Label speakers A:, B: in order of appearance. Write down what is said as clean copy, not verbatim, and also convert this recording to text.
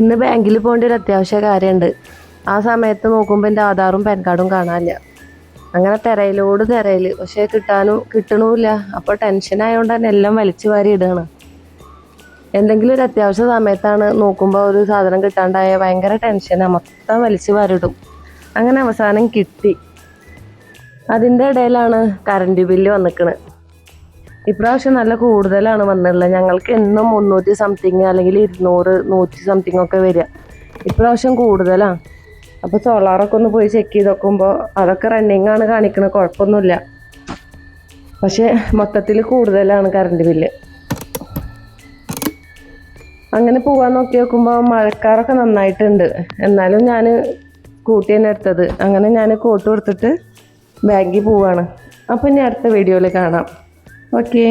A: ഇന്ന് ബാങ്കിൽ പോകേണ്ട ഒരു അത്യാവശ്യ കാര്യമുണ്ട്. ആ സമയത്ത് നോക്കുമ്പോൾ എൻ്റെ ആധാറും പാൻ കാർഡും കാണാനില്ല. അങ്ങനെ തിരയൽ പക്ഷേ കിട്ടണമില്ല. അപ്പോൾ ടെൻഷനായതുകൊണ്ട് തന്നെ എല്ലാം വലിച്ചു വാരി ഇടുകയാണ്. എന്തെങ്കിലും ഒരു അത്യാവശ്യ സമയത്താണ് നോക്കുമ്പോൾ ഒരു സാധനം കിട്ടാണ്ടായ ഭയങ്കര ടെൻഷനാണ്. മൊത്തം വലിച്ചു വാരിടും. അങ്ങനെ അവസാനം കിട്ടി. അതിൻ്റെ ഇടയിലാണ് കറണ്ട് ബില്ല് വന്നിക്കണത്. ഇപ്രാവശ്യം നല്ല കൂടുതലാണ് വന്നിട്ടുള്ളത്. ഞങ്ങൾക്ക് എന്നും 300 സംതിങ് അല്ലെങ്കിൽ 200 100 സംതിങ് ഒക്കെ വരിക. ഇപ്രാവശ്യം കൂടുതലാണ്. അപ്പോൾ സോളാറൊക്കെ ഒന്ന് പോയി ചെക്ക് ചെയ്ത് നോക്കുമ്പോൾ അതൊക്കെ റണ്ണിങ് ആണ് കാണിക്കുന്നത്, കുഴപ്പമൊന്നുമില്ല. പക്ഷേ മൊത്തത്തിൽ കൂടുതലാണ് കറണ്ട് ബില്ല്. അങ്ങനെ പോകാൻ നോക്കി നോക്കുമ്പോൾ മഴക്കാറൊക്കെ നന്നായിട്ടുണ്ട്. എന്നാലും ഞാൻ സ്കൂട്ടി തന്നെ എടുത്തത്. അങ്ങനെ ഞാൻ കോട്ട് കൊടുത്തിട്ട് ബാങ്കിൽ പോവാണ്. അപ്പം ഇനി അടുത്ത വീഡിയോയിൽ കാണാം. ഓക്കേ.